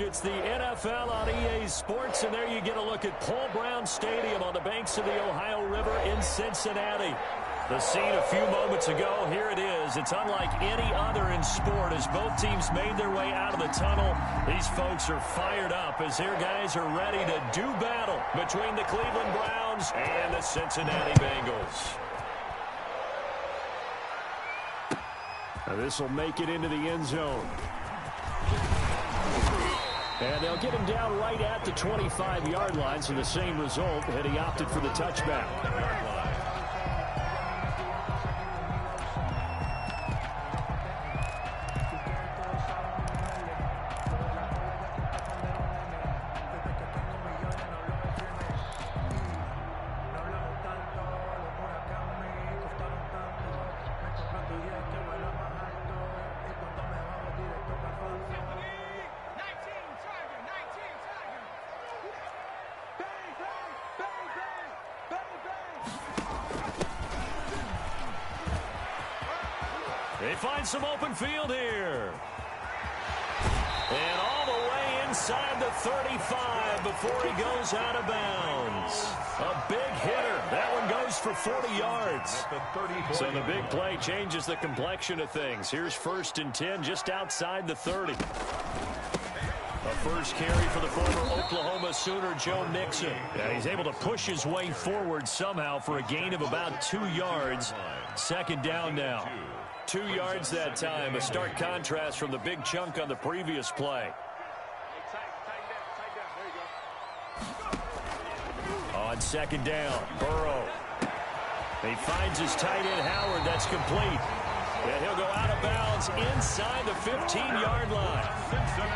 It's the NFL on EA Sports, and there you get a look at Paul Brown Stadium on the banks of the Ohio River in Cincinnati. The scene a few moments ago, here it is. It's unlike any other in sport as both teams made their way out of the tunnel. These folks are fired up as their guys are ready to do battle between the Cleveland Browns and the Cincinnati Bengals. This will make it into the end zone. And they'll get him down right at the 25-yard line, so the same result, and he opted for the touchback. They find some open field here. And all the way inside the 35 before he goes out of bounds. A big hitter. That one goes for 40 yards. So the big play changes the complexion of things. Here's 1st and 10 just outside the 30. A first carry for the former Oklahoma Sooner, Joe Mixon. Yeah, he's able to push his way forward somehow for a gain of about 2 yards. 2nd down now. 2 yards that time, a stark contrast from the big chunk on the previous play. On 2nd down, Burrow. He finds his tight end, Howard. That's complete. And he'll go out of bounds inside the 15-yard line.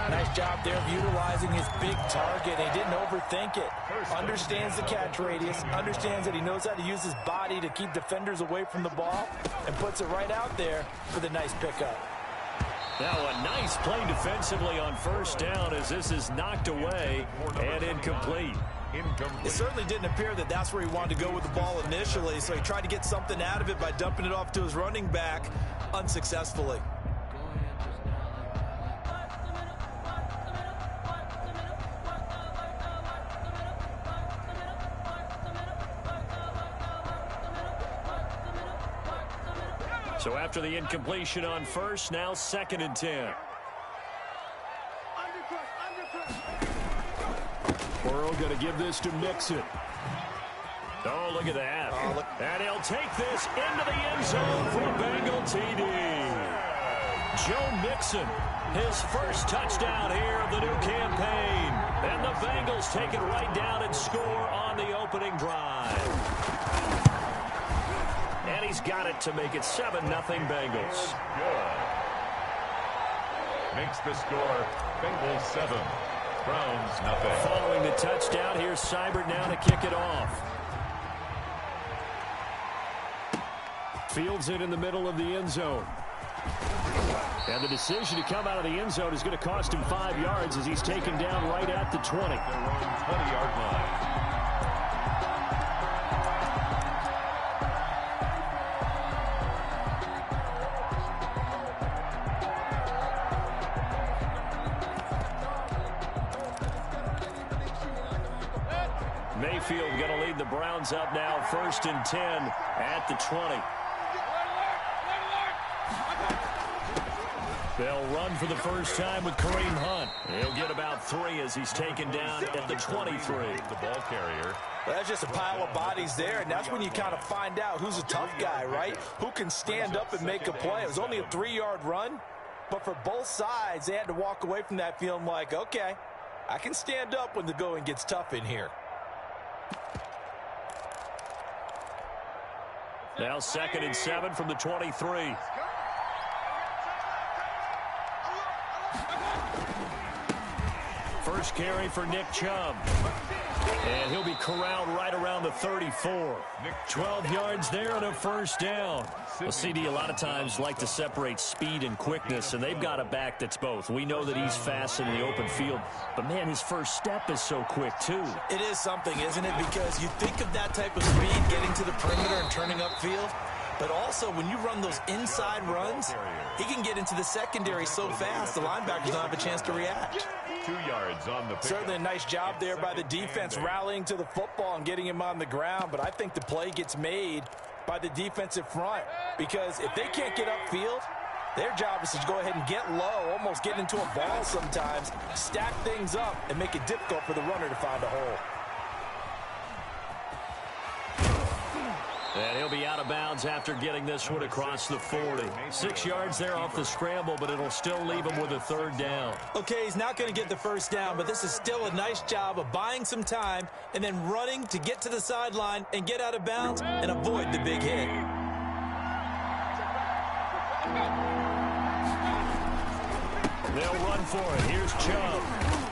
Nice job there of utilizing his big target. He didn't overthink it. Understands the catch radius. Understands that he knows how to use his body to keep defenders away from the ball. And puts it right out there for the nice pickup. Now a nice play defensively on 1st down as this is knocked away and incomplete. It certainly didn't appear that that's where he wanted to go with the ball initially, so he tried to get something out of it by dumping it off to his running back unsuccessfully. So after the incompletion on 1st, now 2nd and 10. Burrow going to give this to Mixon. Oh, look at that. And he'll take this into the end zone for a Bengal TD. Joe Mixon, his first touchdown here of the new campaign. And the Bengals take it right down and score on the opening drive. And he's got it to make it 7-0 Bengals. Good. Makes the score Bengals 7, Browns nothing. Following the touchdown, here's Seibert now to kick it off. Fields it in the middle of the end zone. And the decision to come out of the end zone is going to cost him 5 yards as he's taken down right at the 20. Their own 20-yard line. Mayfield going to lead the Browns up now, 1st and 10 at the 20. They'll run for the first time with Kareem Hunt. He'll get about 3 as he's taken down at the 23. The ball carrier. Well, that's just a pile of bodies there, and that's when you kind of find out who's a tough guy, right? Who can stand up and make a play. It was only a 3-yard run, but for both sides, they had to walk away from that feeling like, okay, I can stand up when the going gets tough in here. Now 2nd and 7 from the 23. First carry for Nick Chubb. And he'll be corralled right around the 34. 12 yards there and a first down. Well, CD, a lot of times like to separate speed and quickness, and they've got a back that's both. We know that he's fast in the open field, but, man, his first step is so quick, too. It is something, isn't it? Because you think of that type of speed getting to the perimeter and turning upfield, But also, when you run those inside runs, he can get into the secondary so fast, the linebackers don't have a chance to react. 2 yards on the pickup. Certainly a nice job there by the defense rallying to the football and getting him on the ground, but I think the play gets made by the defensive front because if they can't get upfield, their job is to go ahead and get low, almost get into a ball sometimes, stack things up, and make it difficult for the runner to find a hole. And he'll be out of bounds after getting this one across the 40. 6 yards there off the scramble, but it'll still leave him with a third down. Okay, he's not going to get the first down, but this is still a nice job of buying some time and then running to get to the sideline and get out of bounds and avoid the big hit. They'll run for it. Here's Chubb.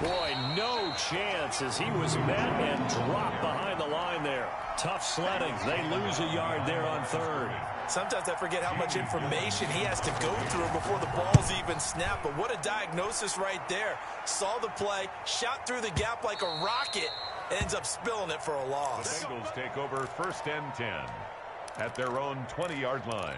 Boy, no chance as he was met and dropped behind the line there. Tough sledding. They lose a yard there on third. Sometimes I forget how much information he has to go through before the ball's even snapped. But what a diagnosis right there. Saw the play, shot through the gap like a rocket, ends up spilling it for a loss. The Bengals take over 1st and 10 at their own 20-yard line.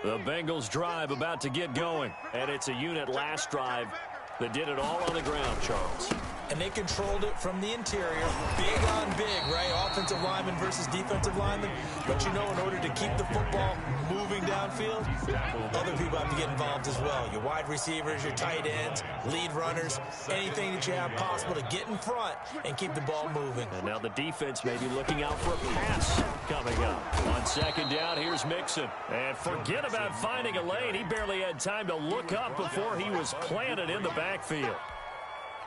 The Bengals drive about to get going, and it's a unit last drive that did it all on the ground, Charles. And they controlled it from the interior. Big on big, right? Offensive lineman versus defensive lineman. But you know, in order to keep the football moving downfield, other people have to get involved as well. Your wide receivers, your tight ends, lead runners, anything that you have possible to get in front and keep the ball moving. And now the defense may be looking out for a pass coming up. On 2nd down, here's Mixon. And forget about finding a lane. He barely had time to look up before he was planted in the backfield.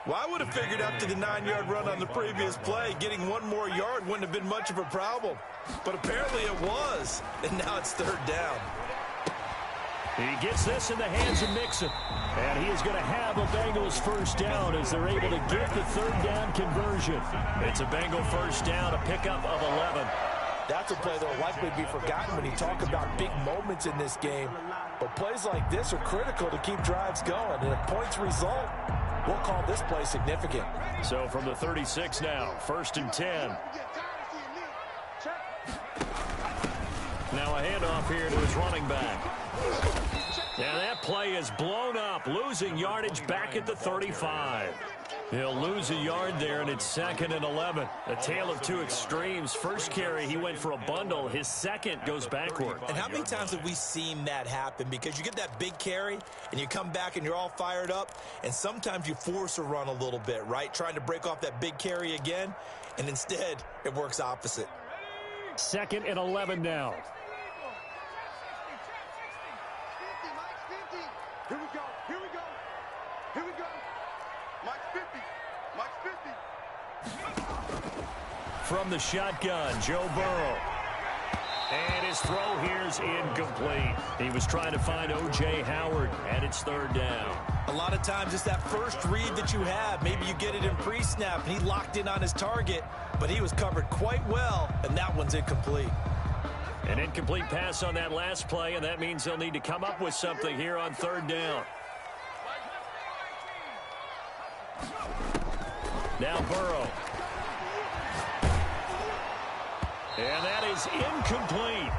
Well, I would have figured after the 9-yard run on the previous play, getting 1 more yard wouldn't have been much of a problem. But apparently it was, and now it's 3rd down. He gets this in the hands of Mixon. And he is going to have a Bengals first down as they're able to get the 3rd down conversion. It's a Bengal first down, a pickup of 11. That's a play that will likely be forgotten when you talk about big moments in this game. But plays like this are critical to keep drives going. And if points result, we'll call this play significant. So from the 36 now, 1st and 10. Now a handoff here to his running back. And that play is blown up, losing yardage back at the 35. He'll lose a yard there, and it's 2nd and 11. A tale of two extremes. First carry, he went for a bundle. His second goes backward. And how many times have we seen that happen? Because you get that big carry, and you come back, and you're all fired up, and sometimes you force a run a little bit, right? Trying to break off that big carry again, and instead, it works opposite. 2nd and 11 now. Here we go. Here we go. Here we go. Mike's 50. Mike's 50. From the shotgun, Joe Burrow. And his throw here's incomplete. He was trying to find O.J. Howard, and it's 3rd down. A lot of times it's that first read that you have. Maybe you get it in pre-snap, and he locked in on his target, but he was covered quite well, and that one's incomplete. An incomplete pass on that last play, and that means they'll need to come up with something here on 3rd down. Now Burrow. And that is incomplete.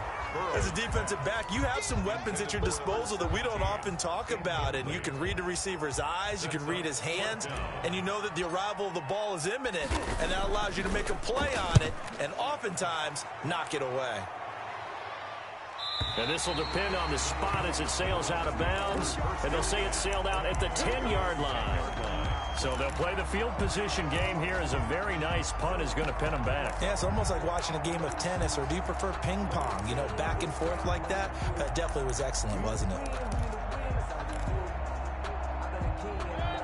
As a defensive back, you have some weapons at your disposal that we don't often talk about. And you can read the receiver's eyes, you can read his hands, and you know that the arrival of the ball is imminent. And that allows you to make a play on it and oftentimes knock it away. And this will depend on the spot as it sails out of bounds. And they'll say it sailed out at the 10-yard line. So they'll play the field position game here as a very nice punt is going to pin them back. Yeah, it's almost like watching a game of tennis, or do you prefer ping pong? You know, back and forth like that? That definitely was excellent, wasn't it?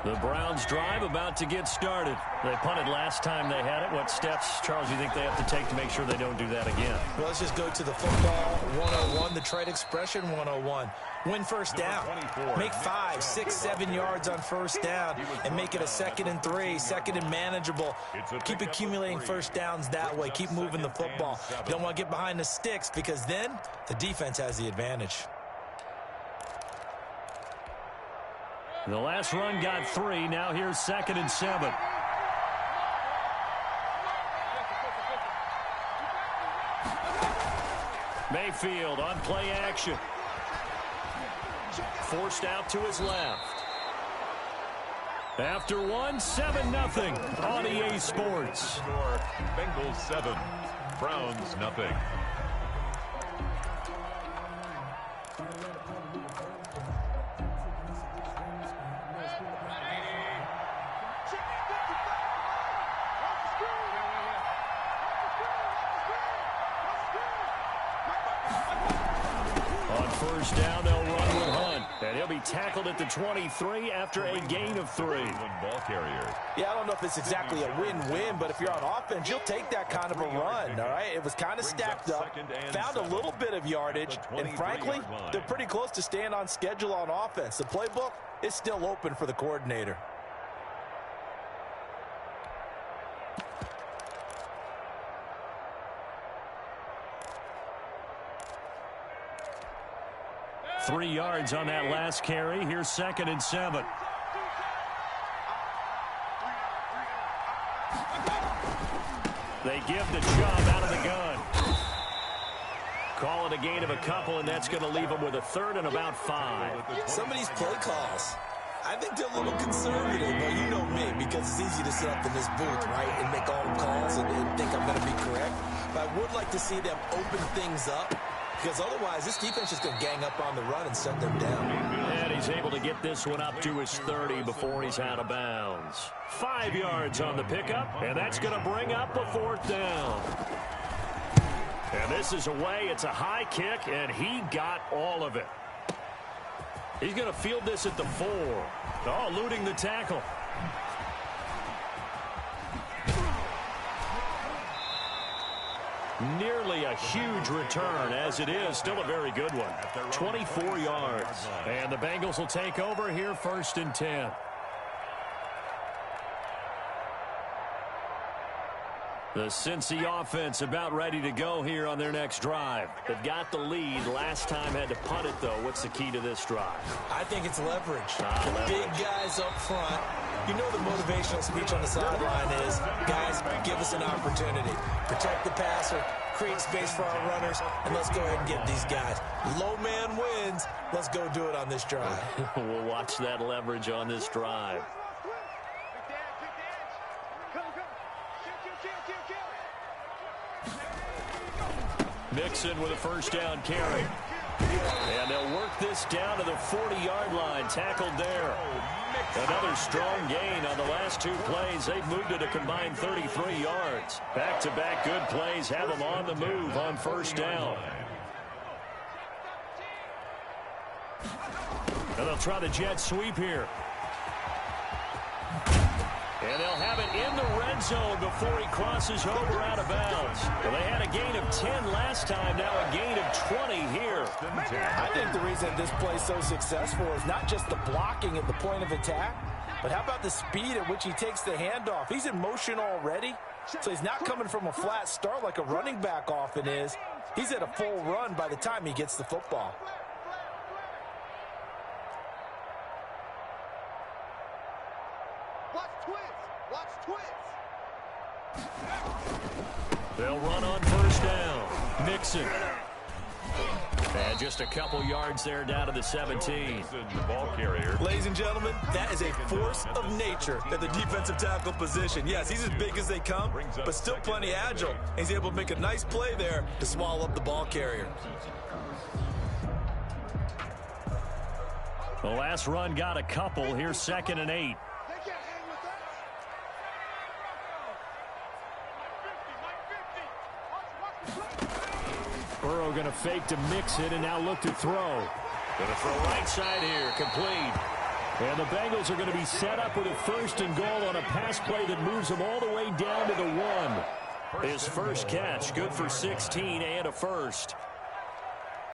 The Browns drive about to get started. They punted last time they had it. What steps, Charles, do you think they have to take to make sure they don't do that again? Well, let's just go to the football 101, the trade expression 101. Win first down. Make 5, 6, 7 yards on first down and make it a 2nd and 3, 2nd and manageable. Keep accumulating first downs that way. Keep moving the football. You don't want to get behind the sticks because then the defense has the advantage. The last run got 3. Now here's 2nd and 7. Mayfield on play action. Forced out to his left. After 1, 7-0 on EA Sports. Score, Bengals 7, Browns 0. On first down, they'll run with Hunt. And he'll be tackled at the 23 after a gain of 3. Ball carrier. Yeah, I don't know if it's exactly a win-win, but if you're on offense, you'll take that kind of a run, all right? It was kind of stacked up, found a little bit of yardage, and frankly, they're pretty close to staying on schedule on offense. The playbook is still open for the coordinator. Three yards on that last carry. Here's 2nd and 7. They give the job out of the gun. Call it a gain of a couple, and that's going to leave them with a 3rd and about 5. Some of these play calls, I think they're a little conservative, but you know me, because it's easy to sit up in this booth, right, and make all the calls and think I'm going to be correct. But I would like to see them open things up, because otherwise this defense is going to gang up on the run and shut them down. And he's able to get this one up to his 30 before he's out of bounds. 5 yards on the pickup, and that's going to bring up a 4th down. And this is away. It's a high kick, and he got all of it. He's going to field this at the 4. Oh, eluding the tackle. Nearly a huge return, as it is still a very good one. 24 yards. And the Bengals will take over here 1st and 10. The Cincy offense about ready to go here on their next drive. They've got the lead. Last time had to punt it, though. What's the key to this drive? I think it's leverage. The big guys up front. You know the motivational speech on the sideline is, guys, give us an opportunity. Protect the passer, create space for our runners, and let's go ahead and get these guys. Low man wins. Let's go do it on this drive. We'll watch that leverage on this drive. Mixon with a 1st down carry. And they'll work this down to the 40-yard line. Tackled there. Another strong gain on the last 2 plays. They've moved it a combined 33 yards. Back-to-back good plays have them on the move on 1st down. And they'll try the jet sweep here. And they'll have it in the red zone before he crosses over out of bounds. Well, they had a gain of 10 last time, now a gain of 20 here. I think the reason this play is so successful is not just the blocking at the point of attack, but how about the speed at which he takes the handoff? He's in motion already, so he's not coming from a flat start like a running back often is. He's at a full run by the time he gets the football. They'll run on 1st down. Mixon. And just a couple yards there down to the 17. The ball carrier. Ladies and gentlemen, that is a force of nature at the defensive tackle position. Yes, he's as big as they come, but still plenty agile. He's able to make a nice play there to swallow up the ball carrier. The last run got a couple. Here's 2nd and 8. Burrow going to fake to Mixon and now look to throw. Going to throw right side here, complete. And the Bengals are going to be set up with a 1st and goal on a pass play that moves them all the way down to the 1. His first catch, good for 16 and a 1st.